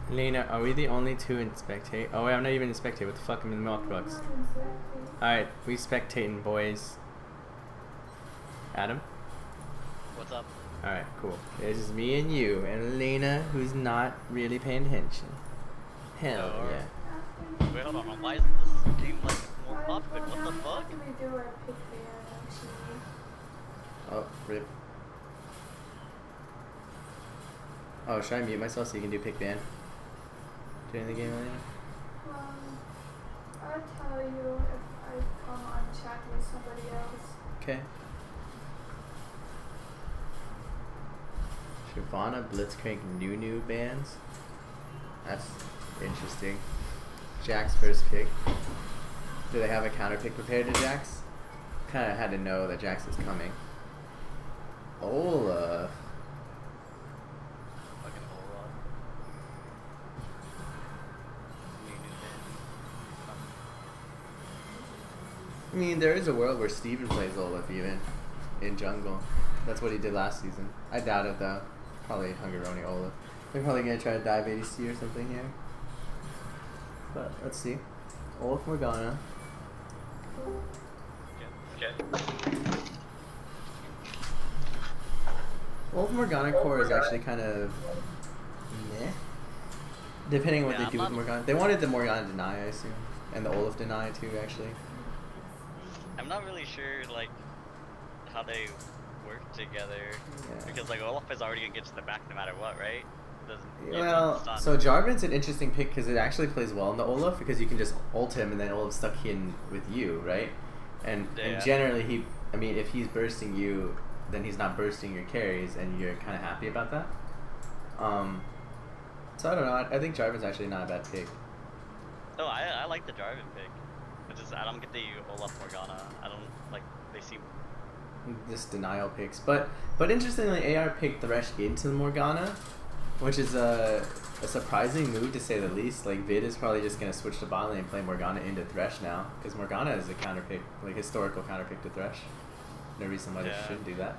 Lena, are we the only two in spectate? Oh wait, I'm not even in spectate. What the fuck? I'm in the milk box. Alright, we spectating, boys. Adam? What's up? Alright, cool. It's just me and you, and Lena, who's not really paying attention. Hell yeah. Wait, hold on. Why isn't this game like more popular? What the fuck? Oh, rip. Oh, should I mute myself so you can do pick ban? During the game, Elena? I'll tell you if I come on chat with somebody else. Okay. Shyvana Blitzcrank new bands? That's interesting. Jack's first pick. Do they have a counter pick prepared to Jax? Kinda had to know that Jax is coming. Olaf. Fucking Olaf. I mean, there is a world where Steven plays Olaf even in jungle. That's what he did last season. I doubt it though. Probably Hungaroni Olaf. They're probably gonna try to dive ADC or something here. But let's see. Olaf Morgana. Okay. Olaf Morgana core is actually kind of meh. Depending on what they do with Morgana. They wanted the Morgana deny, I assume. And the Olaf deny too, actually. I'm not really sure like how they work together. Yeah. Because like Olaf is already gonna get to the back no matter what, right? Well, so Jarvan's an interesting pick because it actually plays well in the Olaf because you can just ult him and then Olaf's stuck in with you, right? And generally if he's bursting you, then he's not bursting your carries and you're kind of happy about that. So I don't know. I think Jarvan's actually not a bad pick. No, I like the Jarvan pick. I don't get the Olaf Morgana. I don't like. They seem just denial picks, but interestingly, AR picked Thresh into the Morgana, which is a surprising move to say the least. Like Vid is probably just gonna switch to bot lane and play Morgana into Thresh now because Morgana is a counter pick, like historical counter pick to Thresh. No reason why they shouldn't do that.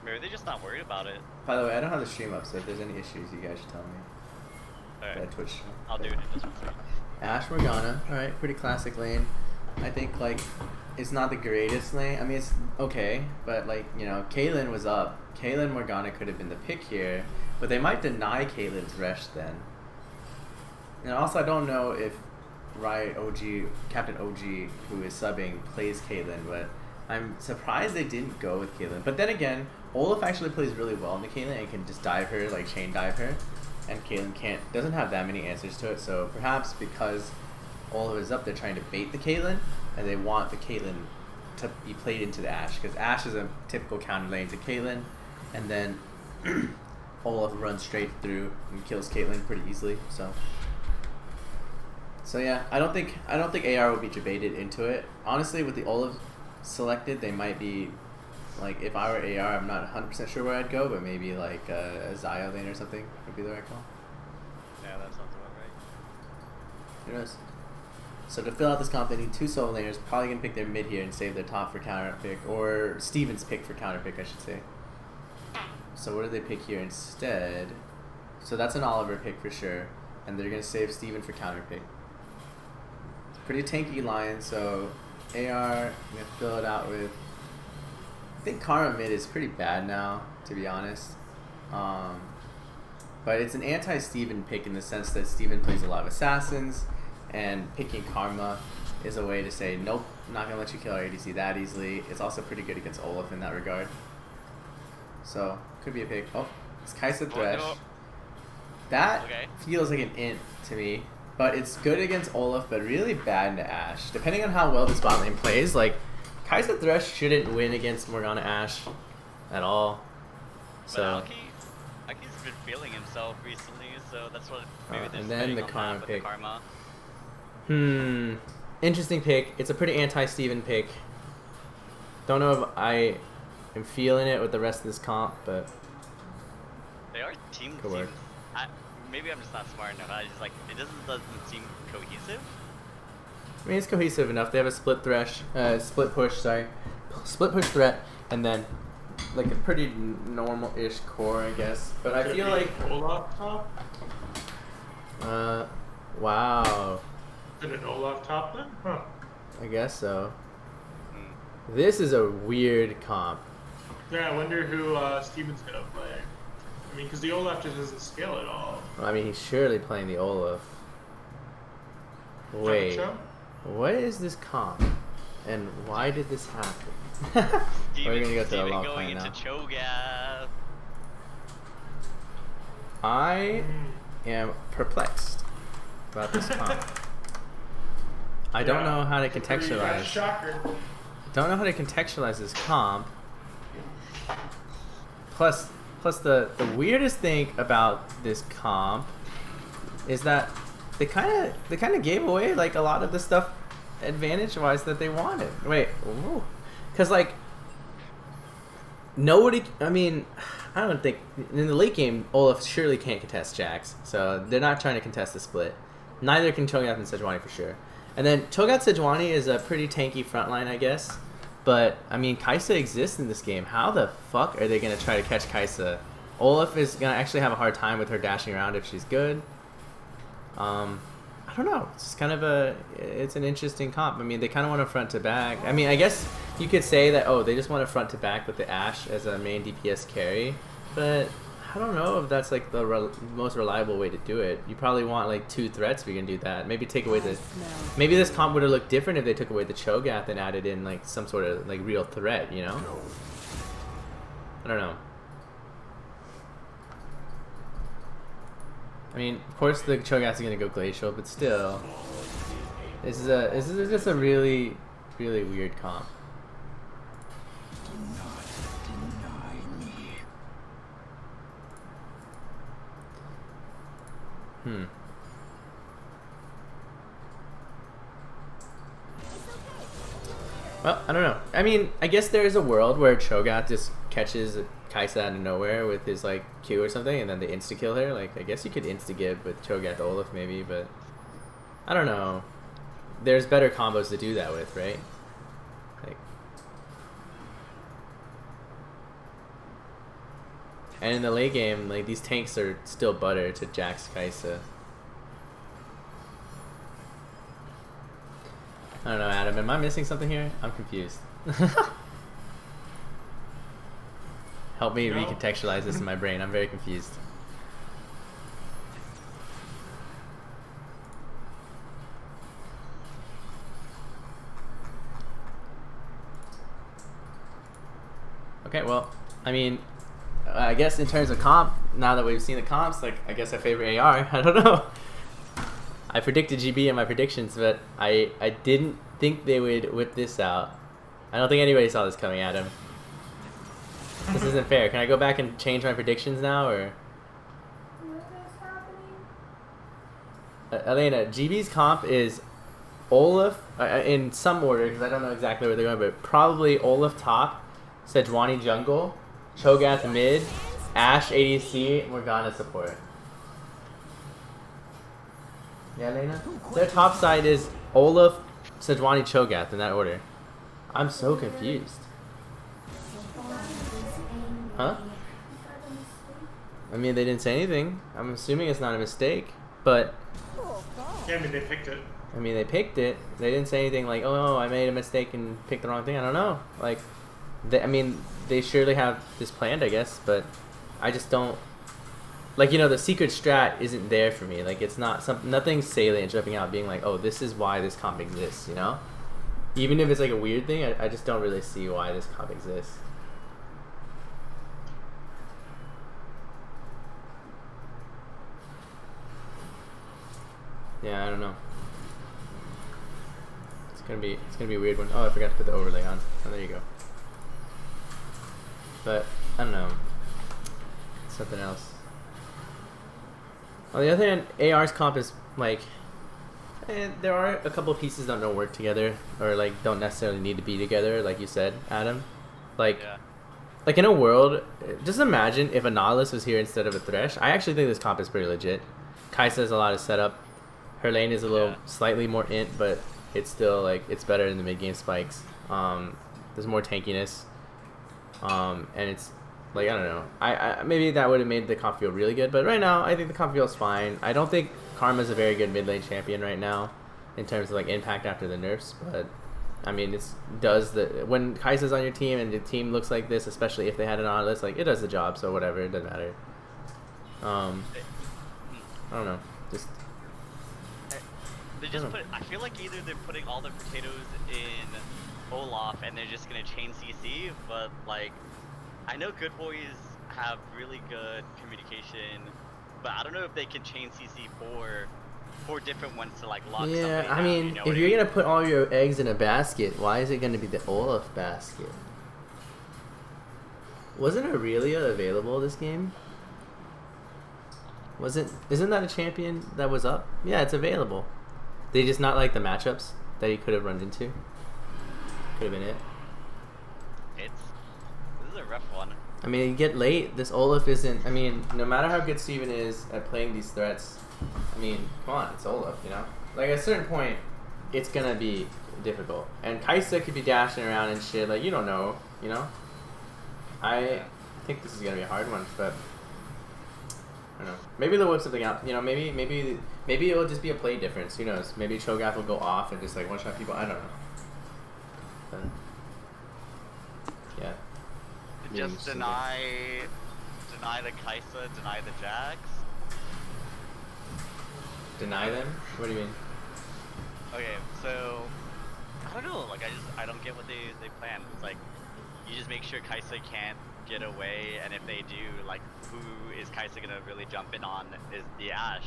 Maybe they're just not worried about it. By the way, I don't have the stream up, so if there's any issues, you guys should tell me. Alright. Twitch. I'll do it in just 1 second. Ashe Morgana, alright, pretty classic lane. I think like it's not the greatest lane. I mean it's okay, but like, you know, Caitlyn was up. Caitlyn Morgana could have been the pick here, but they might deny Caitlyn's Thresh then. And also I don't know if Riot OG, Captain OG, who is subbing, plays Caitlyn, but I'm surprised they didn't go with Caitlyn. But then again, Olaf actually plays really well into Caitlyn and can just dive her, like chain dive her. And Caitlyn doesn't have that many answers to it, so perhaps because Olaf is up, they're trying to bait the Caitlyn, and they want the Caitlyn to be played into the Ashe, because Ashe is a typical counter lane to Caitlyn, and then Olaf runs straight through and kills Caitlyn pretty easily. So yeah, I don't think AR will be debated into it. Honestly, with the Olaf selected, they might be like, if I were AR, I'm not 100% sure where I'd go, but maybe like a Xayah lane or something would be the right call. Yeah, that sounds about right. Who knows? So to fill out this comp, they need 2 solo laners, probably going to pick their mid here and save their top for counter pick, or Steven's pick for counter pick, I should say. So what do they pick here instead? So that's an Oliver pick for sure, and they're going to save Steven for counter pick. It's a pretty tanky line, so AR, I'm going to fill it out with, I think Karma mid is pretty bad now, to be honest. But it's an anti-Steven pick in the sense that Steven plays a lot of assassins, and picking Karma is a way to say, nope, I'm not going to let you kill our ADC that easily. It's also pretty good against Olaf in that regard. So, could be a pick. Oh, it's Kaisa Thresh. No. That feels like an int to me, but it's good against Olaf, but really bad into Ashe. Depending on how well this bot lane plays, like, Kaisa Thresh shouldn't win against Morgana Ashe at all. So, Aki's been feeling himself recently, so that's what maybe and then the Karma pick. Karma. Interesting pick. It's a pretty anti-Steven pick. Don't know if I am feeling it with the rest of this comp, but they are team. Maybe I'm just not smart enough. I just like it doesn't seem cohesive. I mean, it's cohesive enough. They have a split push threat, and then like a pretty normal-ish core, I guess. But I feel like Wow. Is it an Olaf top then? Huh. I guess so. Hmm. This is a weird comp. Yeah, I wonder who Steven's gonna play. I mean, because the Olaf just doesn't scale at all. I mean, he's surely playing the Olaf. Wait. Show? What is this comp? And why did this happen? We're gonna go to a Steven long going plan into now. Cho'Gath. I am perplexed about this comp. I don't know how to contextualize. Shocker. Don't know how to contextualize this comp. Plus the weirdest thing about this comp is that they kind of gave away like a lot of the stuff advantage wise that they wanted. Wait, because like nobody. I mean, I don't think in the late game Olaf surely can't contest Jax, so they're not trying to contest the split. Neither can Cho'Gath and Sejuani for sure. And then Cho'Gath Sejuani is a pretty tanky frontline, I guess. But, I mean, Kai'Sa exists in this game. How the fuck are they going to try to catch Kai'Sa? Olaf is going to actually have a hard time with her dashing around if she's good. I don't know. It's kind of it's an interesting comp. I mean, they kind of want to front to back. I mean, I guess you could say that, oh, they just want to front to back with the Ashe as a main DPS carry. But I don't know if that's like the most reliable way to do it. You probably want like 2 threats if you're gonna do that. Maybe take away the. Maybe this comp would have looked different if they took away the Cho'Gath and added in like some sort of like real threat. You know. I don't know. I mean, of course the Cho'Gath is gonna go glacial, but still, this is just a really, really weird comp. Well, I don't know. I mean, I guess there is a world where Cho'Gath just catches Kai'Sa out of nowhere with his like Q or something, and then they insta kill her. Like, I guess you could insta give with Cho'Gath Olaf maybe, but I don't know. There's better combos to do that with, right? Like, and in the late game, like these tanks are still butter to Jax Kai'Sa. I don't know, Adam. Am I missing something here? I'm confused. Help me recontextualize this in my brain. I'm very confused. Okay, well, I mean, I guess in terms of comp, now that we've seen the comps, like, I guess I favor AR. I don't know. I predicted GB in my predictions, but I didn't think they would whip this out. I don't think anybody saw this coming, Adam. This isn't fair. Can I go back and change my predictions now, or? What is happening? Elena, GB's comp is Olaf, in some order, because I don't know exactly where they're going, but probably Olaf top, Sejuani jungle, Cho'Gath mid, Ashe ADC, Morgana support. Yeah, Elena? Their top side is Olaf, Sejuani, Cho'Gath in that order. I'm so confused. Huh? I mean, they didn't say anything. I'm assuming it's not a mistake, but... Yeah, I mean, they picked it. I mean, they picked it. They didn't say anything like, oh, I made a mistake and picked the wrong thing. I don't know. Like, I mean, they surely have this planned, I guess, but I just don't... Like, you know, the secret strat isn't there for me. Like, it's not nothing salient jumping out being like, oh, this is why this comp exists, you know? Even if it's like a weird thing, I just don't really see why this comp exists. Yeah, I don't know. It's gonna be a weird one. Oh, I forgot to put the overlay on. Oh, there you go. But I don't know. Something else. On the other hand, AR's comp is like, there are a couple of pieces that don't work together, or like don't necessarily need to be together, like you said, Adam. Like, Yeah. like in a world, just imagine if a Nautilus was here instead of a Thresh. I actually think this comp is pretty legit. Kai'Sa has a lot of setup. Her lane is a little slightly more int, but it's still like it's better than the mid game spikes. There's more tankiness, and it's like, I don't know. I maybe that would have made the comp feel really good, but right now I think the comp feels fine. I don't think Karma's a very good mid lane champion right now in terms of like impact after the nerfs, but I mean when Kai'Sa's on your team and the team looks like this, especially if they had it on, it's like it does the job, so whatever, it doesn't matter. I don't know. Just They just put. I feel like either they're putting all the potatoes in Olaf and they're just gonna chain CC, but like, I know Good Boys have really good communication, but I don't know if they can chain CC four different ones to like lock. yeah, I down, mean, you know if what you're I mean? gonna put all your eggs in a basket, why is it gonna be the Olaf basket? Wasn't Aurelia available this game? Isn't that a champion that was up? Yeah, it's available. They just not like the matchups that he could have run into. Could have been it. This is a rough one. I mean, you get late. This Olaf isn't. I mean, no matter how good Steven is at playing these threats, I mean, come on, it's Olaf, you know? Like, at a certain point, it's gonna be difficult. And Kai'Sa could be dashing around and shit. Like, you don't know, you know? I think this is gonna be a hard one, but I don't know. Maybe they'll whip something out. You know, maybe it'll just be a play difference. Who knows? Maybe Cho'Gath will go off and just like one shot people. I don't know. But, yeah. Just deny the Kai'Sa, deny the Jax. Deny them? What do you mean? Okay, so I don't know. Like I don't get what they plan. It's like you just make sure Kai'Sa can't get away, and if they do, like, who is Kai'Sa gonna really jump in on is the Ashe,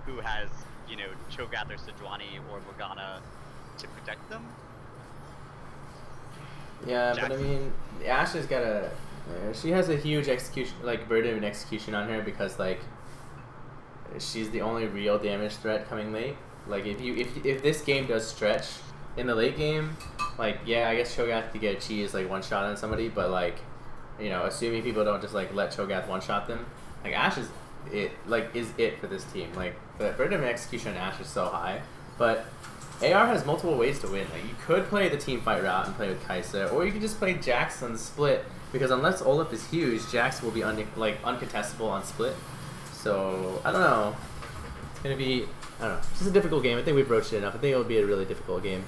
who has, you know, Cho'Gath or Sejuani or Morgana to protect them. Yeah, Jax. but I mean, Ashe has got she has a huge execution, like, burden of execution on her because, like, she's the only real damage threat coming late. Like, if this game does stretch in the late game, like, yeah, I guess Cho'Gath could get a cheese, like, one shot on somebody, but, like, you know, assuming people don't just like let Cho'Gath one shot them, like Ashe is it for this team. Like the burden of execution on Ashe is so high, but AR has multiple ways to win. Like you could play the team fight route and play with Kai'Sa, or you could just play Jax on the split because unless Olaf is huge, Jax will be uncontestable on split. So I don't know. It's gonna be It's just a difficult game. I think we've broached it enough. I think it'll be a really difficult game.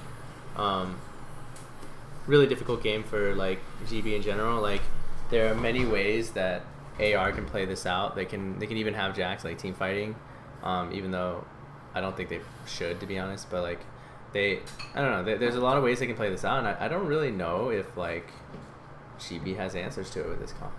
Really difficult game for like GB in general. Like there are many ways that AR can play this out. They can even have Jax like team fighting, even though I don't think they should, to be honest. But like I don't know. There's a lot of ways they can play this out, and I don't really know if like GB has answers to it with this comp.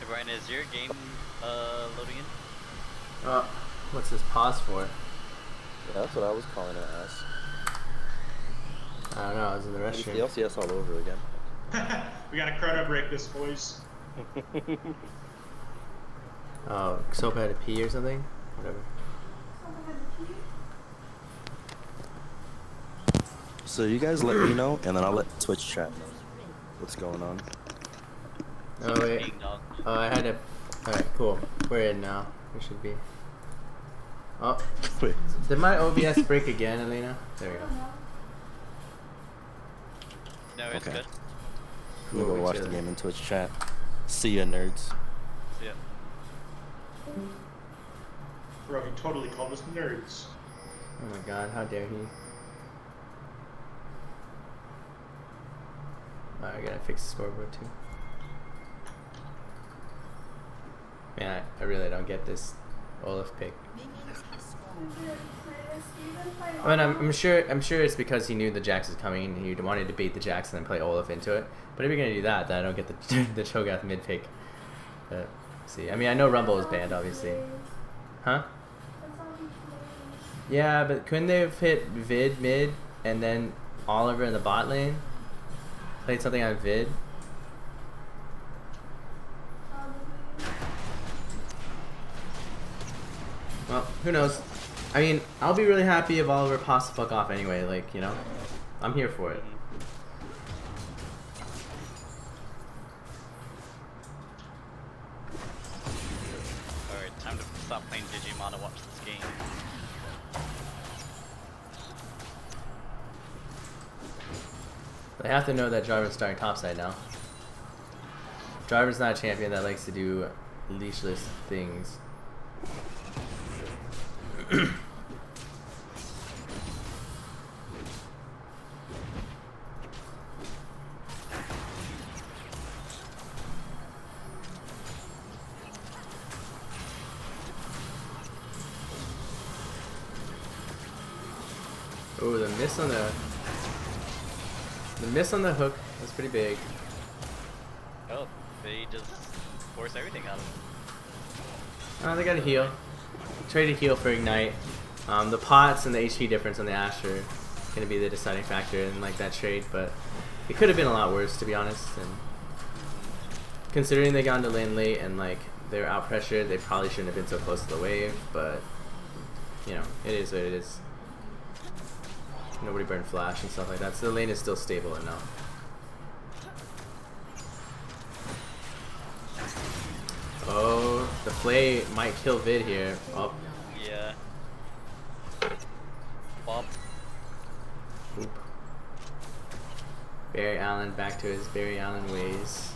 Brian, is your game loading in? What's this pause for? Yeah, that's what I was calling it as. I don't know. I was in the It's the restroom. LCS all over again. We got a chrono break this, boys. Oh, Soap had to pee or something. Whatever. Someone had to pee. So you guys let me know, and then I'll let Twitch chat know what's going on. Oh wait. Ding dong. Oh, I had to. All right, cool. We're in now. We should be. Oh, Wait. did my OBS break again, Elena? There we I go. don't know. No, it's Okay. good. I'm gonna Cool, go watch the chilling. game in Twitch chat. See ya, nerds. Yeah. Bro, he totally called us nerds. Oh my god, how dare he? I gotta fix the scoreboard too. Man, I really don't get this Olaf pick. I mean, I'm sure it's because he knew the Jax was coming and he wanted to bait the Jax and then play Olaf into it. But if you're gonna do that, then I don't get the the Cho'Gath mid pick. But see, I mean, I know Rumble is banned, obviously. Huh? That's all he plays. Yeah, but couldn't they have hit Vid mid and then Oliver in the bot lane? Played something on Vid? Probably. Well, who knows? I mean, I'll be really happy if Oliver pops the fuck off anyway, like, you know? I'm here for it. Alright, time to stop playing Digimon and watch this game. They have to know that Jarvan's starting topside now. Jarvan's not a champion that likes to do leashless things. Oh, the miss on the hook was pretty big. Oh, they just force everything out of him. Oh, they got a heal. Traded heal for ignite. The pots and the HP difference on the Ashe are gonna be the deciding factor in like that trade, but it could have been a lot worse to be honest. And considering they got into lane late and like they're out pressured, they probably shouldn't have been so close to the wave. But you know, it is what it is. Nobody burned flash and stuff like that, so the lane is still stable enough. Oh, the play might kill Vid here. Oh, Yeah. Bump. oop. Barry Allen back to his Barry Allen ways.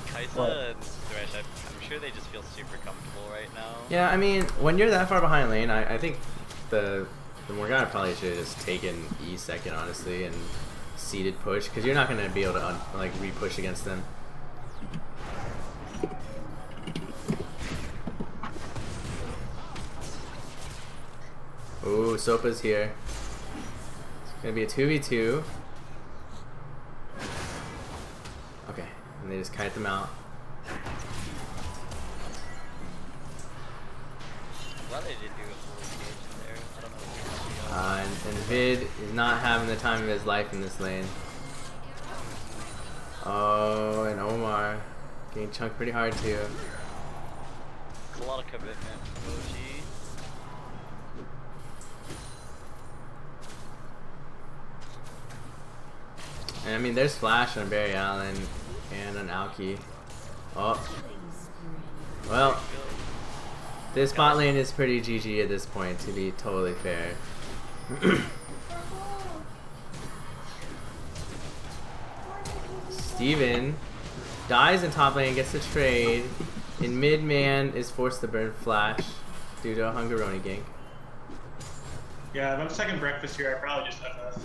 Kaisa and Thresh, I'm sure they just feel super comfortable right now. Yeah, I mean, when you're that far behind lane, I think the Morgana probably should have just taken E second, honestly, and seeded push, because you're not going to be able to like re-push against them. Ooh, Sopa's here. It's going to be a 2v2. Okay, and they just kite them out. Glad they didn't do a full engage in there. I don't know if you're And Vid is not having the time of his life in this lane. Oh, and Omar getting chunked pretty hard too. It's a lot of commitment from OG. And I mean, there's Flash on Barry Allen and on Alki. Oh. Well, this bot lane is pretty GG at this point, to be totally fair. Steven dies in top lane, gets the trade. In mid, man is forced to burn Flash due to a Hungaroni gank. Yeah, if I'm second breakfast here, I probably just FF.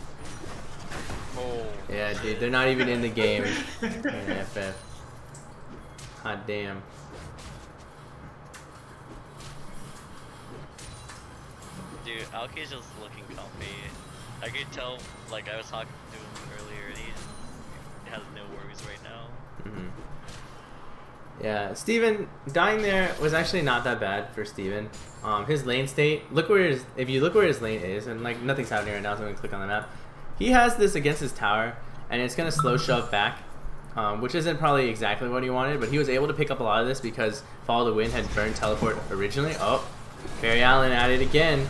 Oh. Yeah, dude, they're not even in the game in FF. Hot damn. Dude, Alki's just looking comfy. I could tell, like, I was talking to him earlier, and he has no worries right now. Mm-hmm. Yeah, Steven dying there was actually not that bad for Steven. His lane state, if you look where his lane is, and like nothing's happening right now, so I'm gonna click on the map. He has this against his tower, and it's gonna slow shove back, which isn't probably exactly what he wanted, but he was able to pick up a lot of this because Follow the Wind had burned teleport originally. Oh, Barry Allen at it again,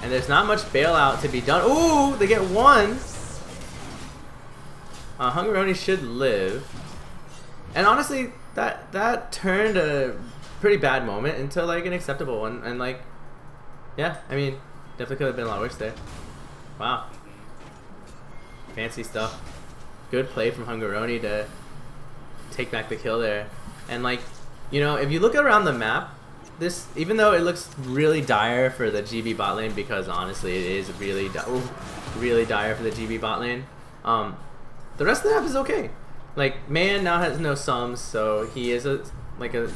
and there's not much bailout to be done. Ooh, they get one. Hungaroni should live, and honestly, that turned a pretty bad moment into like an acceptable one, and like, yeah, I mean, definitely could have been a lot worse there. Wow, fancy stuff. Good play from Hungaroni to take back the kill there, and like, you know, if you look around the map, this, even though it looks really dire for the GB bot lane, because honestly it is really dire for the GB bot lane, the rest of the map is okay. Like, Man now has no sums, so he is a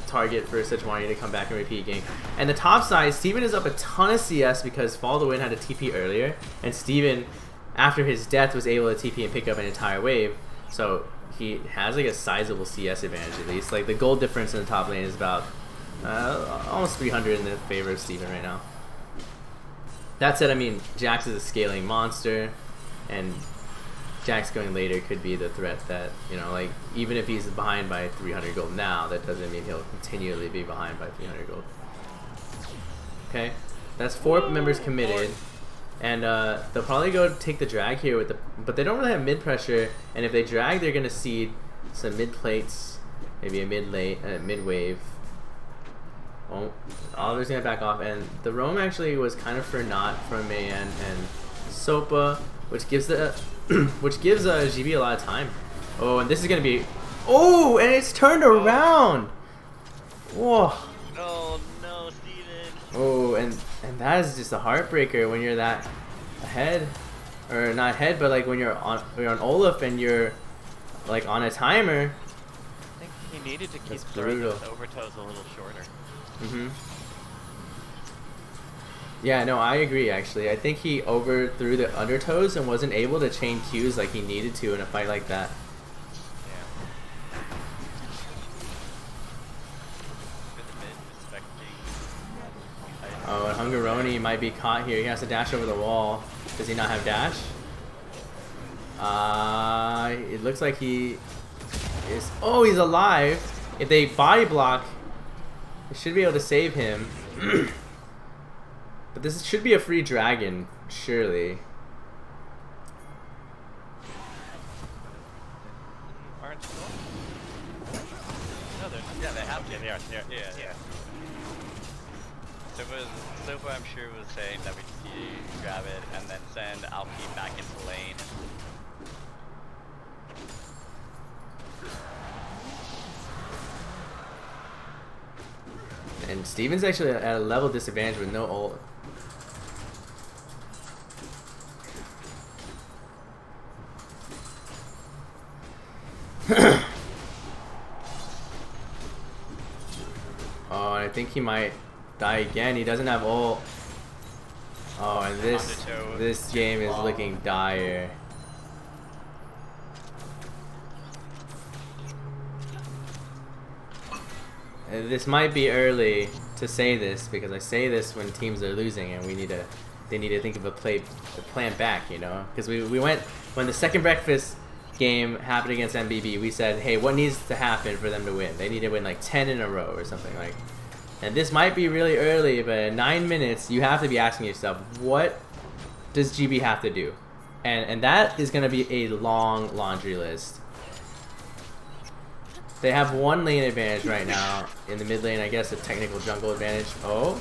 target for Sejuani to come back and repeat gank. And the top side, Steven is up a ton of CS because Follow the Wind had a TP earlier, and Steven, after his death, was able to TP and pick up an entire wave. So he has like a sizable CS advantage at least. Like, the gold difference in the top lane is about almost 300 in the favor of Steven right now. That said, I mean, Jax is a scaling monster, and Jax going later could be the threat that, you know, like, even if he's behind by 300 gold now, that doesn't mean he'll continually be behind by 300 gold. Okay, that's 4 members committed, and they'll probably go take the drag here with the, but they don't really have mid pressure, and if they drag, they're gonna seed some mid plates, maybe a mid wave. Oh, Oliver's gonna back off, and the roam actually was kind of for naught from Mayan and Sopa, which gives the GB a lot of time. Oh, and this is gonna be, oh, and it's turned around. Whoa. Oh no, Steven. Oh, and that is just a heartbreaker when you're that ahead, or not ahead, but like when you're on Olaf and you're like on a timer. I think he needed to keep That's throwing brutal. those overtoes a little shorter. Mm-hmm. Yeah, no, I agree actually. I think he overthrew the undertoes and wasn't able to chain Qs like he needed to in a fight like that. Yeah. Oh, and Hungaroni might be caught here. He has to dash over the wall. Does he not have dash? It looks like he is... Oh, he's alive! If they body block, they should be able to save him. But this should be a free dragon, surely. Aren't still? No, they're Yeah, they have to. Yeah, they are. Yeah. Sopa, I'm sure, was saying that we should grab it and then send Alpi back into lane. And Steven's actually at a level disadvantage with no ult. Oh, I think he might die again. He doesn't have ult. Oh, and this game is looking dire. This might be early to say this because I say this when teams are losing and they need to think of a plan back, you know? Because we went, when the second breakfast game happened against MBB, we said, hey, what needs to happen for them to win? They need to win like 10 in a row or something like. And this might be really early, but in 9 minutes, you have to be asking yourself, what does GB have to do? And that is going to be a long laundry list. They have one lane advantage right now. In the mid lane, I guess a technical jungle advantage. Oh.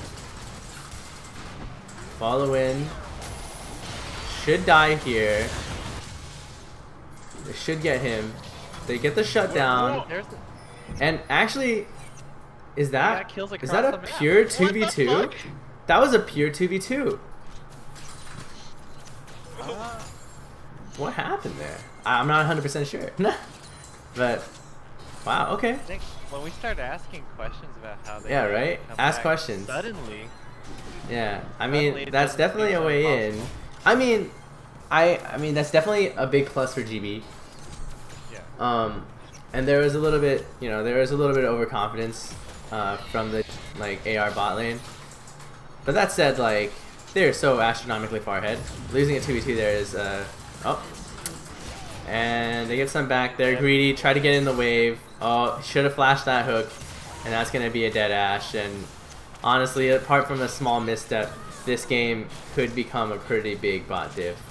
Follow in. Should die here. They should get him. They get the shutdown. And actually, is that a pure 2v2? That was a pure 2v2. What happened there? I'm not 100% sure. But wow, okay. I think when we start asking questions about how they right? come Ask back questions. suddenly. Yeah, I Suddenly mean it that's doesn't definitely seem a so way in. I mean, I mean that's definitely a big plus for GB. Yeah. And there was a little bit, you know, there was a little bit of overconfidence from the like AR bot lane. But that said, like, they're so astronomically far ahead. Losing a 2v2 there is, oh. And they get some back. They're greedy, try to get in the wave. Oh, should have flashed that hook. And that's going to be a dead Ashe. And honestly, apart from a small misstep, this game could become a pretty big bot diff.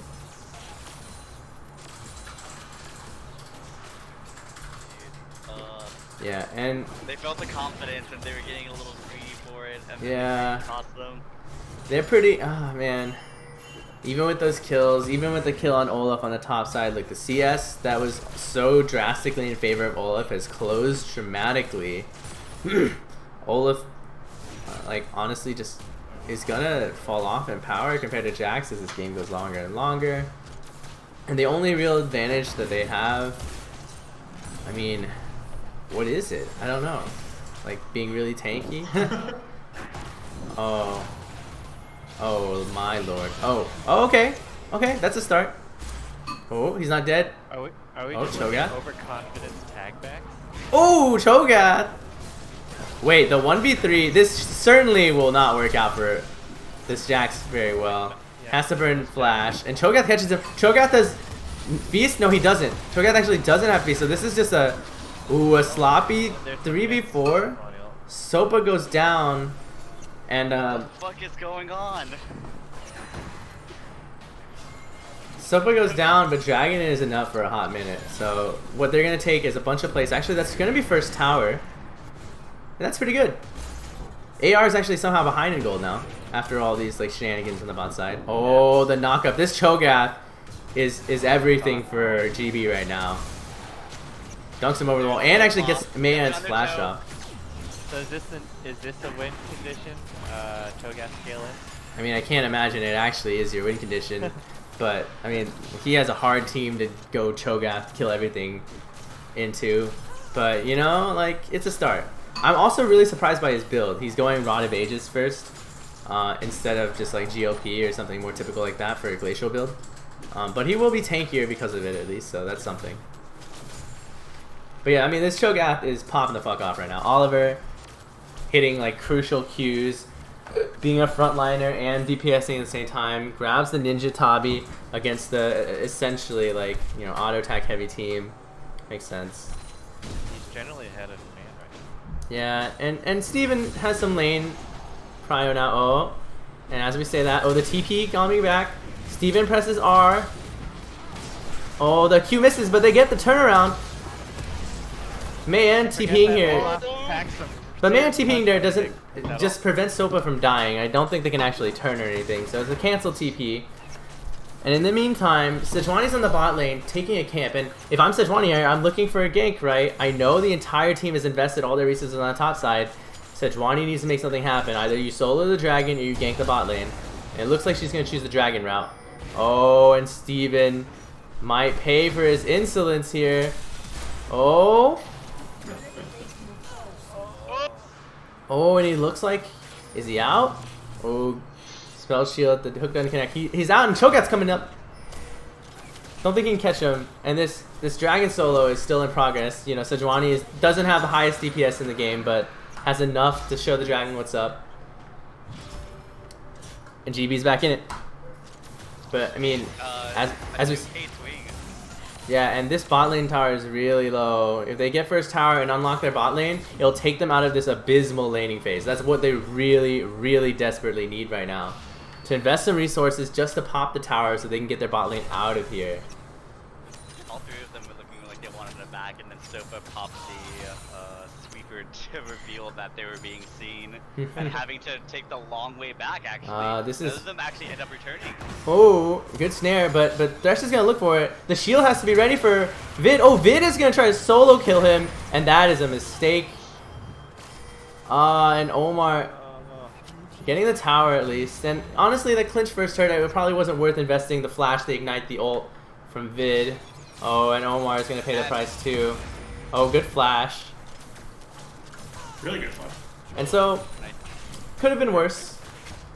Yeah, and they felt the confidence and they were getting a little greedy for it. And yeah, it cost them. They're pretty. Oh man, even with those kills, even with the kill on Olaf on the top side, like the CS that was so drastically in favor of Olaf has closed dramatically. Olaf, like honestly, just is gonna fall off in power compared to Jax as this game goes longer and longer. And the only real advantage that they have, I mean, what is it? I don't know. Like being really tanky? Oh. Oh my lord. Oh. Oh, okay. Okay, that's a start. Oh, he's not dead. Are we Oh, just Cho'Gath. overconfidence tag backs? Oh, Cho'Gath! Wait, the 1v3, this certainly will not work out for this Jax very well. Yeah. Has to burn flash. And Cho'Gath catches him. Cho'Gath has Feast? No, he doesn't. Cho'Gath actually doesn't have Feast, so this is just a a sloppy 3v4. Sopa goes down, and What the fuck is going on? Sopa goes down, but Dragon is enough for a hot minute. So what they're gonna take is a bunch of plays. Actually, that's gonna be first tower, and that's pretty good. AR is actually somehow behind in gold now after all these like shenanigans on the bot side. Oh, the knockup! This Cho'Gath is everything for GB right now. Dunks him over the wall and actually gets Mayan's flash off. So is this a win condition? Cho'Gath scale in? I mean, I can't imagine it actually is your win condition, but I mean, he has a hard team to go Cho'Gath, kill everything into. But you know, like it's a start. I'm also really surprised by his build. He's going Rod of Ages first instead of just like GOP or something more typical like that for a Glacial build. But he will be tankier because of it at least, so that's something. But yeah, I mean, this Cho'Gath is popping the fuck off right now. Oliver hitting like crucial cues, being a frontliner and DPSing at the same time, grabs the Ninja Tabi against the essentially like, you know, auto attack heavy team. Makes sense. He's generally ahead of man right now. Yeah, and Steven has some lane prio now. Oh, and as we say that, oh, the TP coming back. Steven presses R. Oh, the Q misses, but they get the turnaround. Man TPing here. But man TPing there doesn't just prevent Sopa from dying. I don't think they can actually turn or anything. So it's a cancel TP. And in the meantime, Sejuani's on the bot lane taking a camp. And if I'm Sejuani, I'm looking for a gank, right? I know the entire team has invested all their resources on the top side. Sejuani needs to make something happen. Either you solo the dragon or you gank the bot lane. And it looks like she's going to choose the dragon route. Oh, and Steven might pay for his insolence here. Oh. Oh, and he looks like, is he out? Oh, spell shield, the hook doesn't connect. He's out, and Cho'Gath's coming up. Don't think he can catch him. And this dragon solo is still in progress. You know, Sejuani doesn't have the highest DPS in the game, but has enough to show the dragon what's up. And GB's back in it. But I mean, as we. Yeah, and this bot lane tower is really low. If they get first tower and unlock their bot lane, it'll take them out of this abysmal laning phase. That's what they really, really desperately need right now. To invest some resources just to pop the tower so they can get their bot lane out of here. All three of them were looking like they wanted it back, and then Sopa popped the sweeper to reveal that they were being seen, and having to take the long way back, actually. None of them actually end up returning. Oh, good snare, but Thresh is going to look for it. The shield has to be ready for Vid. Oh, Vid is going to try to solo kill him, and that is a mistake. And Omar getting the tower at least. And honestly, the clinch first turret, it probably wasn't worth investing the flash to ignite the ult from Vid. Oh, and Omar is going to pay the price too. Oh, good flash. Really good flash. And so, could have been worse.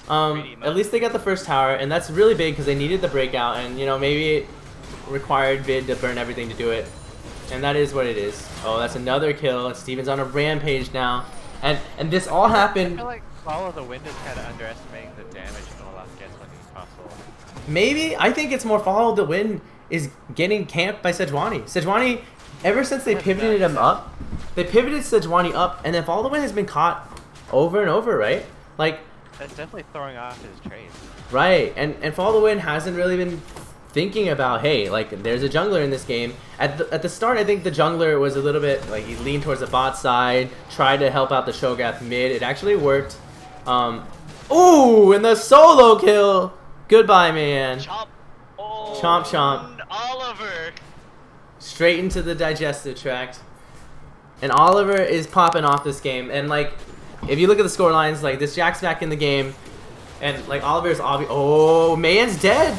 At least they got the first tower, and that's really big because they needed the breakout, and you know, maybe it required Vid to burn everything to do it. And that is what it is. Oh, that's another kill. And Steven's on a rampage now. And this all I happened. feel like Follow the Wind is kind of underestimating the damage Olaf gets when he's possible. Maybe. I think it's more Follow the Wind is getting camped by Sejuani. Sejuani, ever since they pivoted him up, they pivoted Sejuani up, and then Follow the Wind has been caught over and over, right? Like, That's definitely throwing off his trades. right. And Follow the Wind hasn't really been thinking about, hey, like, there's a jungler in this game. At the start, I think the jungler was a little bit, like, he leaned towards the bot side, tried to help out the Shogath mid. It actually worked. Ooh, and the solo kill. Goodbye, man. Chomp. Oh, Chomp, chomp. Oliver. Straight into the digestive tract. And Oliver is popping off this game. And, like, if you look at the score lines, like, this Jack's back in the game. And, like, Oliver's obvious. Oh, man's dead.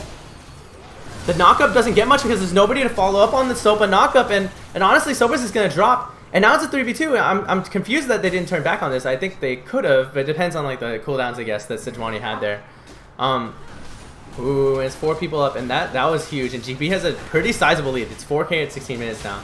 The knockup doesn't get much because there's nobody to follow up on the Sopa knockup. And honestly, Sopa's is going to drop. And now it's a 3v2. I'm confused that they didn't turn back on this. I think they could have, but it depends on, like, the cooldowns, I guess, that Sejuani had there. Ooh, it's 4 people up, and that was huge. And GB has a pretty sizable lead. It's 4K at 16 minutes now.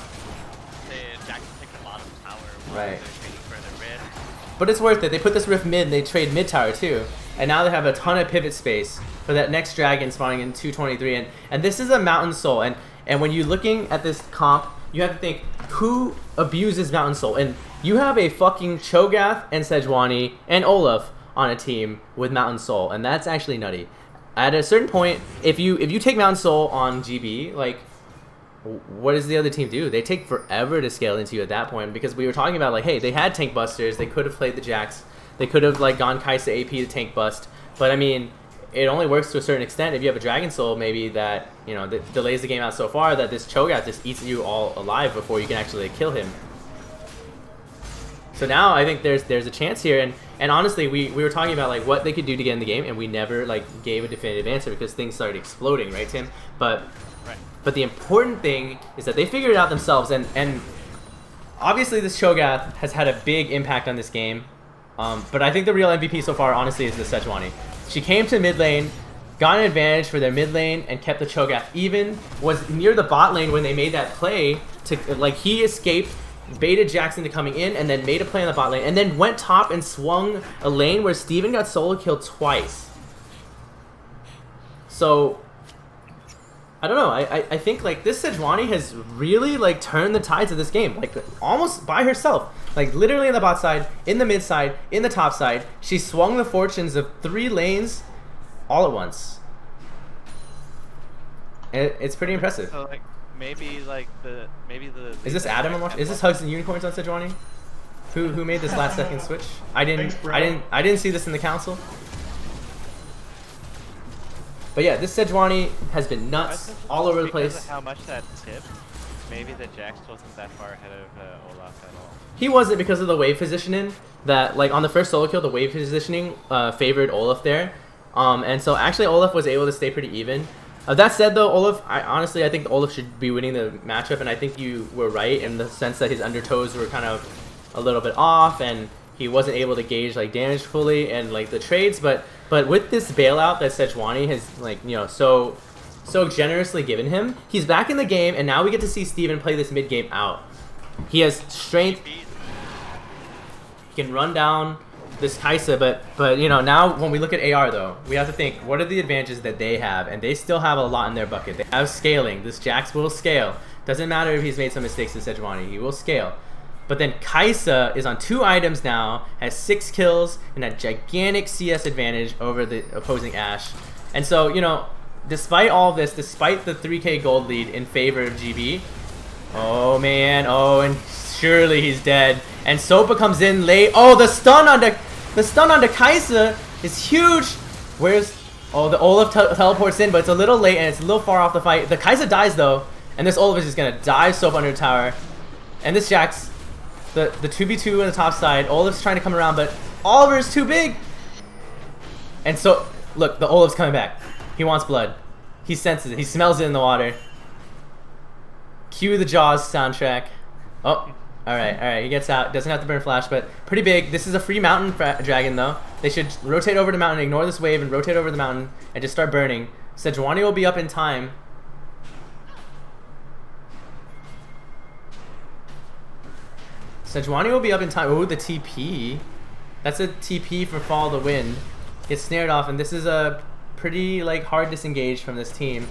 Jackson picked the bottom tower. Right. They're trading for the rift. But it's worth it. They put this rift mid, and they trade mid tower too. And now they have a ton of pivot space for that next dragon spawning in 223. And this is a Mountain Soul. And when you're looking at this comp, you have to think, who abuses Mountain Soul? And you have a fucking Cho'Gath and Sejuani and Olaf on a team with Mountain Soul. And that's actually nutty. At a certain point, if you take Mountain Soul on GB, like, what does the other team do? They take forever to scale into you at that point, because we were talking about, like, hey, they had tank busters, they could have played the Jax, they could have, like, gone Kai'Sa AP to tank bust, but I mean, it only works to a certain extent. If you have a Dragon Soul, maybe that, you know, that delays the game out so far that this Cho'Gath just eats you all alive before you can actually kill him. So now I think there's a chance here, and honestly, we were talking about, like, what they could do to get in the game, and we never, like, gave a definitive answer because things started exploding, right, Tim? But the important thing is that they figured it out themselves, and obviously this Cho'Gath has had a big impact on this game. But I think the real MVP so far, honestly, is the Sejuani. She came to mid lane, got an advantage for their mid lane, and kept the Cho'Gath even. Was near the bot lane when they made that play to, like, he escaped, baited Jackson to coming in, and then made a play on the bot lane, and then went top and swung a lane where Steven got solo killed twice. So I don't know. I think, like, this Sejuani has really, like, turned the tides of this game, like, almost by herself. Like, literally in the bot side, in the mid side, in the top side. She swung the fortunes of 3 lanes all at once. And it's pretty impressive. So, like, maybe the Is this Adam on watch? Is this Hugs and Unicorns on Sejuani? Who made this last second switch? I didn't see this in the council. But yeah, this Sejuani has been nuts all over the place. Because of how much that tipped, maybe the Jax wasn't that far ahead of Olaf at all. He wasn't, because of the wave positioning. That, like, on the first solo kill, the wave positioning favored Olaf there. And so actually Olaf was able to stay pretty even. That said, though, Olaf, I think Olaf should be winning the matchup, and I think you were right in the sense that his undertows were kind of a little bit off, and he wasn't able to gauge, like, damage fully and, like, the trades. But with this bailout that Sejuani has, like, you know, so generously given him, he's back in the game, and now we get to see Steven play this mid game out. He has strength. He can run down this Kai'Sa, but you know, now when we look at AR, though, we have to think, what are the advantages that they have? And they still have a lot in their bucket. They have scaling. This Jax will scale. Doesn't matter if he's made some mistakes to Sejuani, he will scale. But then Kai'Sa is on 2 items now, has 6 kills, and a gigantic CS advantage over the opposing Ashe. And so, you know, despite all of this, despite the 3k gold lead in favor of GB, oh man, oh, and surely he's dead. And Sopa comes in late. Oh, the stun on the Kai'Sa is huge. Where's, oh, the Olaf teleports in, but it's a little late and it's a little far off the fight. The Kai'Sa dies though, and this Olaf is just gonna dive Sopa under the tower. And this Jax, the 2v2 on the top side, Olaf's trying to come around, but Oliver is too big. And so, look, the Olaf's coming back. He wants blood. He senses it. He smells it in the water. Cue the Jaws soundtrack. Oh, alright, he gets out. Doesn't have to burn flash, but pretty big. This is a free mountain dragon, though. They should rotate over the mountain, ignore this wave, and rotate over the mountain, and just start burning. Sejuani will be up in time. Sejuani will be up in time. Ooh, the TP. That's a TP for Follow the Wind. Gets snared off, and this is a pretty like hard disengage from this team.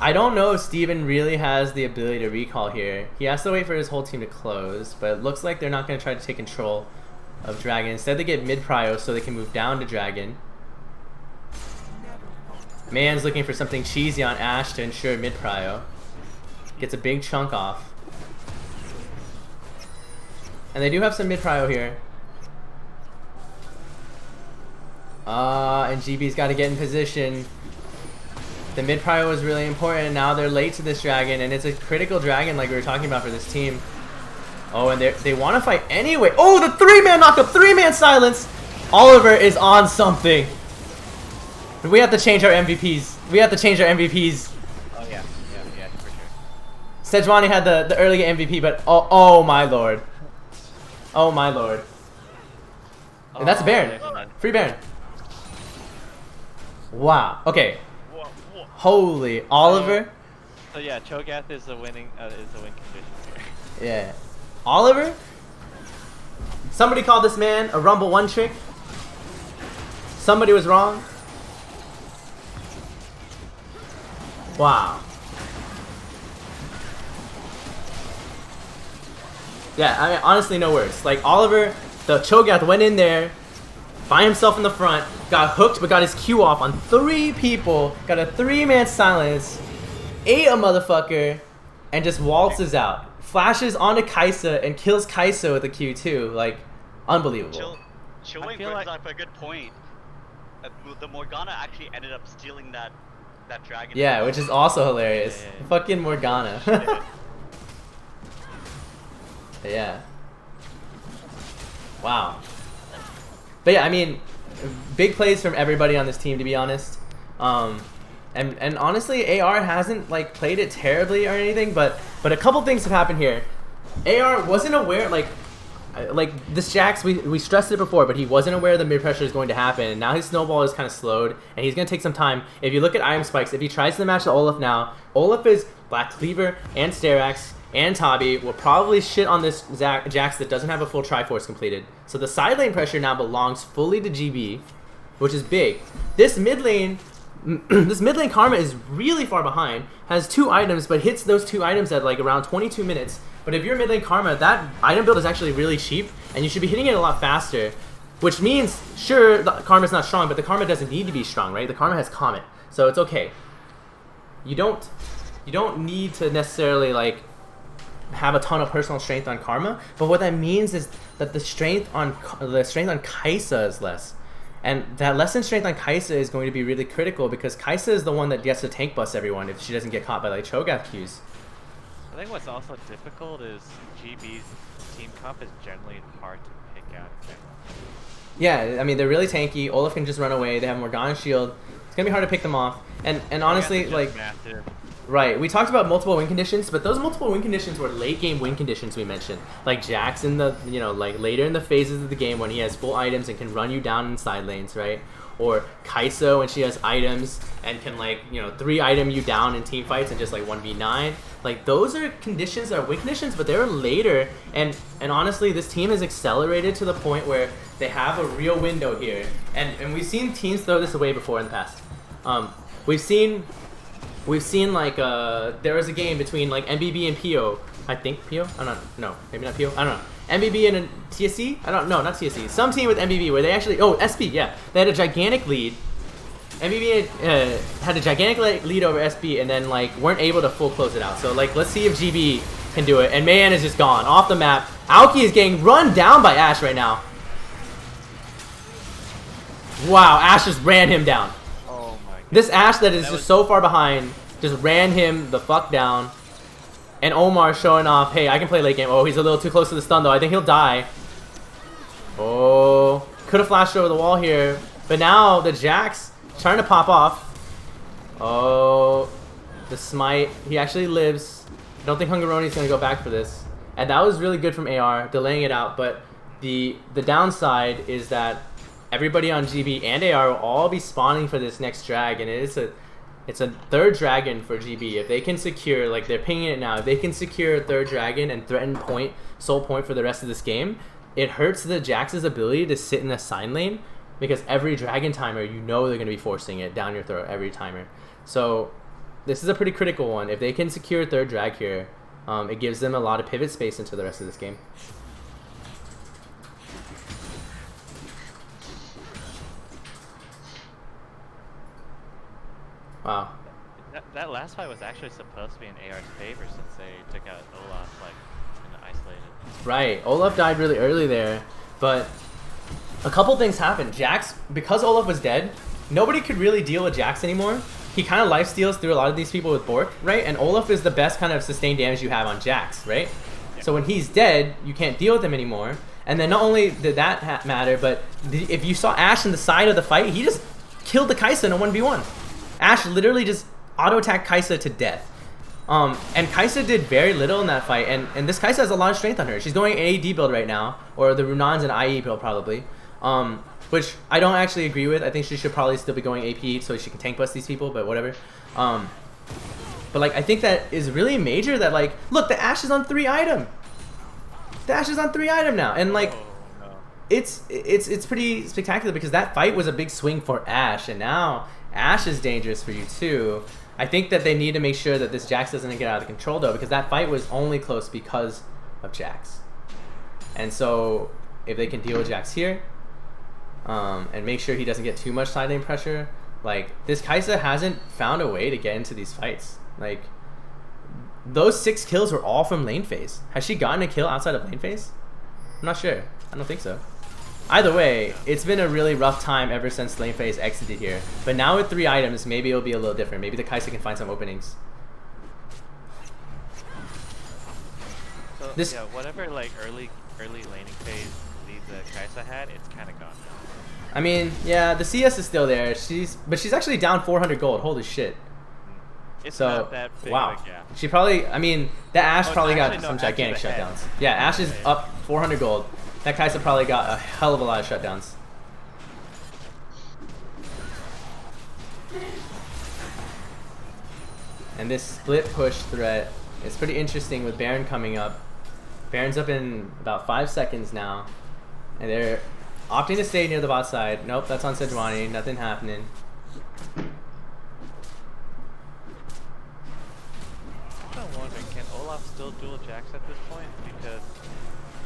I don't know if Steven really has the ability to recall here. He has to wait for his whole team to close, but it looks like they're not going to try to take control of Dragon. Instead, they get mid-prio so they can move down to Dragon. Man's looking for something cheesy on Ashe to ensure mid-prio. Gets a big chunk off. And they do have some mid-prio here. And GB's got to get in position. The mid-prio is really important, and now they're late to this dragon, and it's a critical dragon like we were talking about for this team. Oh, and they want to fight anyway. Oh, the 3-man knockup, 3-man silence. Oliver is on something. We have to change our MVPs. We have to change our MVPs. Oh yeah, for sure. Sejuani had the early MVP, but oh my lord. Oh my lord. And that's a Baron. Free Baron. Wow. Okay. Holy Oliver. So yeah, Cho'Gath is the win condition here. Yeah. Oliver? Somebody called this man a Rumble one trick. Somebody was wrong. Wow. Yeah, I mean, honestly, no words. Like, Oliver, the Cho'Gath went in there by himself in the front, got hooked, but got his Q off on 3 people, got a 3-man silence, ate a motherfucker, and just waltzes out. Flashes onto Kaisa and kills Kaisa with a Q2. Like, unbelievable. Chilling brings up a good point. The Morgana actually ended up stealing that dragon. Yeah, which is also hilarious. Yeah. Fucking Morgana. Yeah. Wow. But yeah, I mean, big plays from everybody on this team, to be honest. And honestly, AR hasn't like played it terribly or anything, but a couple things have happened here. AR wasn't aware, like this Jax, we stressed it before, but he wasn't aware the mid pressure is going to happen, and now his snowball is kind of slowed, and he's going to take some time. If you look at item spikes, if he tries to match the Olaf now, Olaf is Black Cleaver and Sterax and Tabi will probably shit on this Jax that doesn't have a full Triforce completed. So the side lane pressure now belongs fully to GB, which is big. This mid lane Karma is really far behind, has 2 items, but hits those 2 items at like around 22 minutes. But if you're mid lane Karma, that item build is actually really cheap, and you should be hitting it a lot faster. Which means, sure, the Karma's not strong, but the Karma doesn't need to be strong, right? The Karma has Comet, so it's okay. You don't need to necessarily like have a ton of personal strength on Karma, but what that means is that the strength on Kaisa is less. And that less in strength on Kaisa is going to be really critical because Kaisa is the one that gets to tank bust everyone if she doesn't get caught by like Cho'Gath Qs. I think what's also difficult is GB's team comp is generally hard to pick out. Yeah, I mean they're really tanky. Olaf can just run away. They have Morgana shield. It's gonna be hard to pick them off. And honestly, like massive. Right, we talked about multiple win conditions, but those multiple win conditions were late game win conditions we mentioned. Like Jax in the, like later in the phases of the game when he has full items and can run you down in side lanes, right? Or Kai'Sa when she has items and can 3-item you down in team fights and just like 1v9. Like those are conditions that are win conditions, but they're later. And honestly, this team has accelerated to the point where they have a real window here. And we've seen teams throw this away before in the past. We've seen like there was a game between like MBB and PO. I think PO? I don't know. Maybe not PO. I don't know. MBB and TSC? I don't know. Not TSC. Some team with MBB where they actually SB. Yeah, they had a gigantic lead. MBB had a gigantic lead over SB and then like weren't able to full close it out. So like let's see if GB can do it. And Mayan is just gone off the map. Aoki is getting run down by Ashe right now. Wow, Ashe just ran him down. This Ashe that is just so far behind just ran him the fuck down. And Omar showing off, hey, I can play late game. Oh, he's a little too close to the stun though. I think he'll die. Oh, could have flashed over the wall here. But now the Jax trying to pop off. Oh, the smite. He actually lives. I don't think Hungaroni's going to go back for this. And that was really good from AR, delaying it out. But the downside is that everybody on GB and AR will all be spawning for this next drag, and it is It's a third dragon for GB. If they can secure, like they're pinging it now, if they can secure a third dragon and threaten soul point for the rest of this game, it hurts the Jax's ability to sit in the sign lane, because every dragon timer, you know they're going to be forcing it down your throat every timer. So this is a pretty critical one. If they can secure a third drag here, it gives them a lot of pivot space into the rest of this game. Wow. That last fight was actually supposed to be in AR's favor since they took out Olaf like in the isolated. Right. Olaf died really early there, but a couple things happened. Jax, because Olaf was dead, nobody could really deal with Jax anymore. He kind of lifesteals through a lot of these people with Bork, right? And Olaf is the best kind of sustained damage you have on Jax, right? Yeah. So when he's dead, you can't deal with him anymore. And then not only did that matter, but if you saw Ashe in the side of the fight, he just killed the Kai'Sa in a 1v1. Ashe literally just auto-attacked Kai'Sa to death. And Kai'Sa did very little in that fight, and this Kai'Sa has a lot of strength on her. She's going AD build right now, or the Runan's an IE build probably, which I don't actually agree with. I think she should probably still be going AP so she can tank bust these people, but whatever. But like, I think that is really major that like, look, the Ashe is on 3 item. The Ashe is on 3 item now, and like, it's pretty spectacular because that fight was a big swing for Ashe, and now Ashe is dangerous for you too. I think that they need to make sure that this Jax doesn't get out of control though, because that fight was only close because of Jax. And so if they can deal with Jax here, and make sure he doesn't get too much side lane pressure, like this Kai'Sa hasn't found a way to get into these fights. Like those 6 kills were all from lane phase. Has she gotten a kill outside of lane phase? I'm not sure. I don't think so. Either way, it's been a really rough time ever since lane phase exited here. But now with 3 items, maybe it'll be a little different. Maybe the Kai'Sa can find some openings. So yeah, whatever like early laning phase lead the Kai'Sa had, it's kind of gone now. I mean, yeah, the CS is still there. But she's actually down 400 gold. Holy shit. It's So, not that big wow. of a gap. She probably, I mean, that Ashe probably got actually, no, some gigantic actually the head. shutdowns. Yeah, Ashe is up 400 gold. That Kai'Sa probably got a hell of a lot of shutdowns. And this split push threat is pretty interesting with Baron coming up. Baron's up in about 5 seconds now. And they're opting to stay near the bot side. Nope, that's on Sejuani. Nothing happening. I'm wondering, can Olaf still duel Jax at this point? Because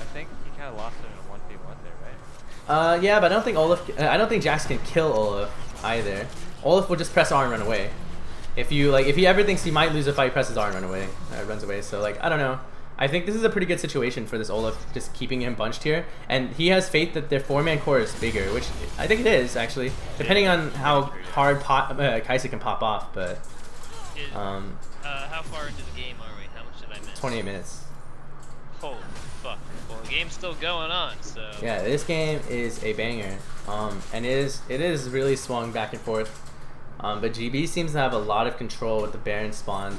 I think he kind of lost him in a 1v1 there, right? Yeah, but I don't think Jax can kill Olaf either. Olaf will just press R and run away. If he ever thinks he might lose a fight, he presses R and runs away. So like, I don't know. I think this is a pretty good situation for this Olaf, just keeping him bunched here. And he has faith that their 4-man core is bigger, which I think it is, actually. Depending on how hard Kai'Sa can pop off, but... how far into the game are we? How much did I miss? 28 minutes. Holy fuck. Well, the game's still going on, so... Yeah, this game is a banger. And it is really swung back and forth. But GB seems to have a lot of control with the Baron spawn.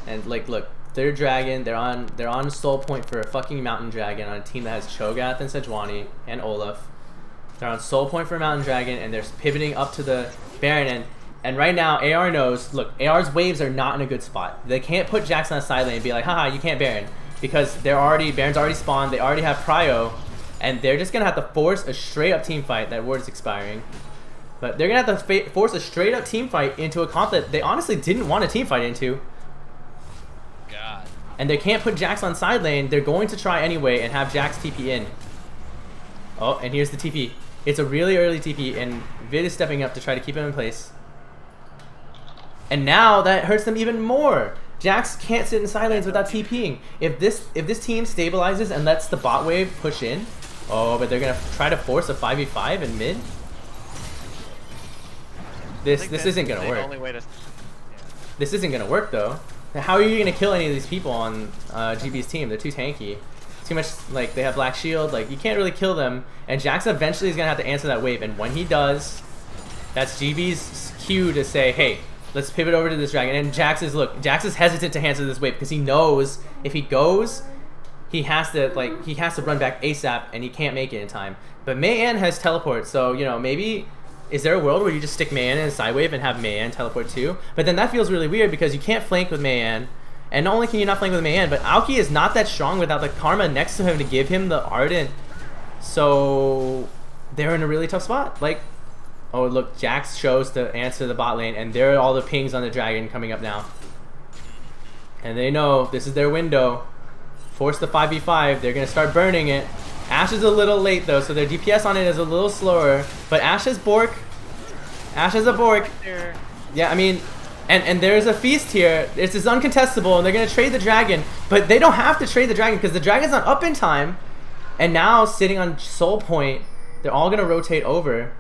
And like, look, third dragon, they're on soul point for a fucking mountain dragon on a team that has Cho'Gath and Sejuani and Olaf. They're on soul point for a mountain dragon, and they're pivoting up to the Baron. And right now, AR knows, look, AR's waves are not in a good spot. They can't put Jax on a side lane and be like, haha, you can't Baron. Because Baron's already spawned, they already have Prio, and they're just gonna have to force a straight up team fight. That word is expiring. But they're gonna have to force a straight up team fight into a comp that they honestly didn't want a team fight into. God. And they can't put Jax on side lane. They're going to try anyway and have Jax TP in. Oh, and here's the TP. It's a really early TP, and Vid is stepping up to try to keep him in place. And now that hurts them even more. Jax can't sit in side lanes without TPing. If this team stabilizes and lets the bot wave push in, oh, but they're gonna try to force a 5v5 in mid. This isn't gonna work. This isn't gonna work though. How are you gonna kill any of these people on GB's team? They're too tanky. Too much, like, they have Black Shield. Like, you can't really kill them. And Jax eventually is gonna have to answer that wave. And when he does, that's GB's cue to say, hey, let's pivot over to this dragon. And Jax is hesitant to answer this wave because he knows if he goes, he has to run back ASAP, and he can't make it in time. But Mei Ann has teleport, so, you know, maybe is there a world where you just stick Mayan in a side wave and have Mayan teleport too? But then that feels really weird because you can't flank with Mayan. And not only can you not flank with Mayan, but Aoki is not that strong without the Karma next to him to give him the Ardent. So they're in a really tough spot. Like, oh look, Jax shows to answer the bot lane, and there are all the pings on the dragon coming up now. And they know this is their window. Force the 5v5. They're gonna start burning it. Ashe is a little late though, so their DPS on it is a little slower. But Ashe has Bork. Ashe has a Bork. Yeah, I mean, and there's a feast here. This is uncontestable, and they're gonna trade the dragon. But they don't have to trade the dragon because the dragon's not up in time. And now sitting on soul point, they're all gonna rotate over.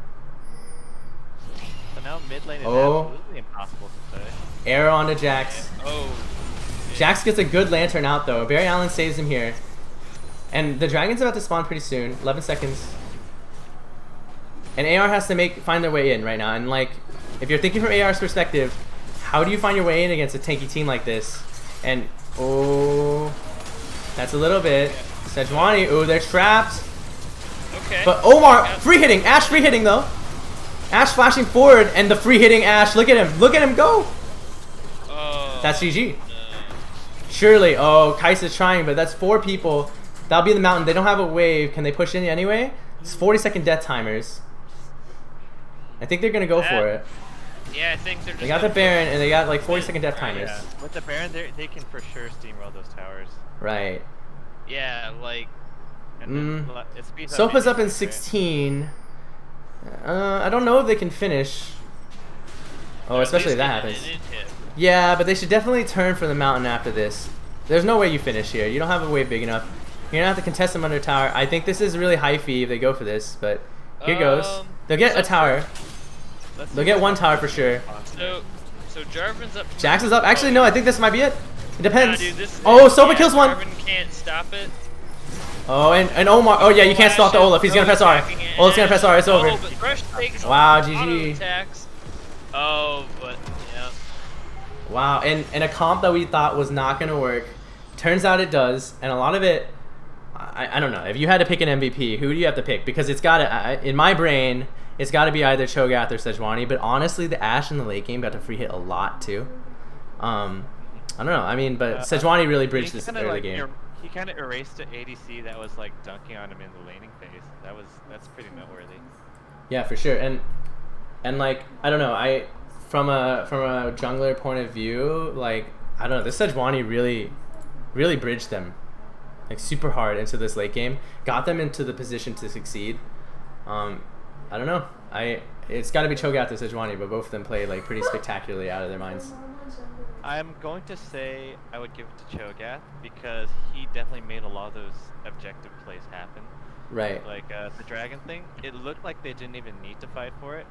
So now mid lane is absolutely impossible to play. Arrow onto Jax. Oh. Jax gets a good lantern out though. Barry Allen saves him here. And the dragon's about to spawn pretty soon. 11 seconds. And AR has to find their way in right now. And like, if you're thinking from AR's perspective, how do you find your way in against a tanky team like this? And oh, that's a little bit. Sejuani, oh, they're trapped. Okay. But Omar free hitting. Ashe free hitting though. Ashe flashing forward, and the free hitting Ashe. Look at him. Look at him go. Oh. That's GG. Surely. Oh, Kai'Sa's trying, but that's 4 people. That'll be the mountain. They don't have a wave. Can they push in anyway? It's 40-second death timers. I think they're gonna go for it. Yeah, I think they're just. They got the Baron, and they got like 40-second death timers. Yeah. With the Baron, they can for sure steamroll those towers. Right. Yeah, like. And then it speeds up Sopa's up in minions, 16. I don't know if they can finish. Oh, especially if that happens. Yeah, but they should definitely turn for the mountain after this. There's no way you finish here. You don't have a wave big enough. You're gonna have to contest them under tower. I think this is really high fee if they go for this, but here goes. They'll get a tower. They'll get 1 tower for sure. So Jarvan's up. Jax is up. Actually, no, I think this might be it. It depends. Nah, dude, oh, Sopa kills one. Jarvan can't stop it. Oh, and Omar. Oh, yeah, you can't stop the Olaf. He's gonna press R. Olaf's gonna press R. It's over. Oh, but Thresh takes wow, auto GG. attacks. Oh, but yeah. Wow, and a comp that we thought was not gonna work, turns out it does, and a lot of it, I don't know. If you had to pick an MVP, who do you have to pick? Because it's gotta, in my brain, it's gotta be either Cho'Gath or Sejuani. But honestly, the Ashe in the late game got to free hit a lot too. I don't know. I mean, but Sejuani really bridged this early game. He kind of erased an ADC that was like dunking on him in the laning phase. That's pretty noteworthy. Yeah, for sure. And like, I don't know. From a jungler point of view, like, I don't know. This Sejuani really bridged them, like, super hard into this late game. Got them into the position to succeed. I don't know. It's got to be Cho'Gath or Sejuani, but both of them played like pretty spectacularly out of their minds. I'm going to say I would give it to Cho'Gath because he definitely made a lot of those objective plays happen. Right. Like the dragon thing, it looked like they didn't even need to fight for it.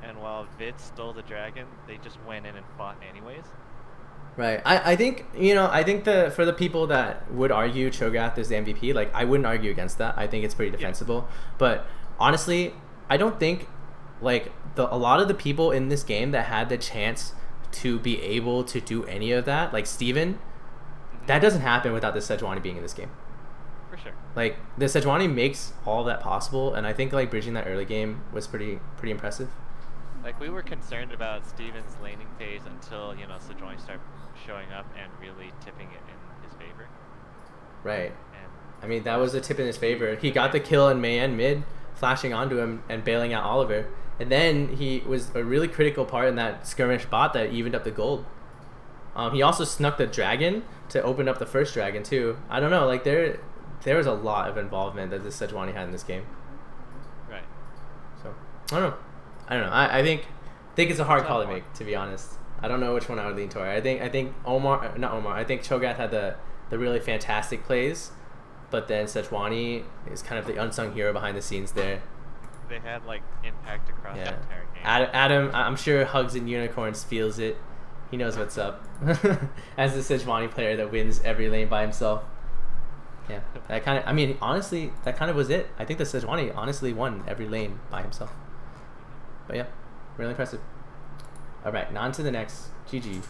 And while Vid stole the dragon, they just went in and fought anyways. Right. I think, for the people that would argue Cho'Gath is the MVP, like, I wouldn't argue against that. I think it's pretty defensible. Yeah. But honestly, I don't think, like, a lot of the people in this game that had the chance to be able to do any of that, like Steven, that doesn't happen without the Sejuani being in this game. For sure. Like, the Sejuani makes all of that possible, and I think, like, bridging that early game was pretty impressive. Like, we were concerned about Steven's laning phase until, Sejuani started showing up and really tipping it in his favor. Right. And I mean, that was a tip in his favor. He got the kill in Mayan mid, flashing onto him and bailing out Oliver. And then he was a really critical part in that skirmish bot that evened up the gold. He also snuck the dragon to open up the first dragon too. I don't know, like there was a lot of involvement that this Sejuani had in this game. Right. So I don't know. I think it's a hard call to make, to be honest. I don't know which one I would lean toward. I think I think Cho'Gath had the really fantastic plays, but then Sejuani is kind of the unsung hero behind the scenes there. They had like impact across the entire game. Adam, I'm sure Hugs and Unicorns feels it. He knows what's up. As the Sejuani player that wins every lane by himself. Yeah, that kind of. I mean, honestly, that kind of was it. I think the Sejuani honestly won every lane by himself. But yeah, really impressive. All right, on to the next. GG.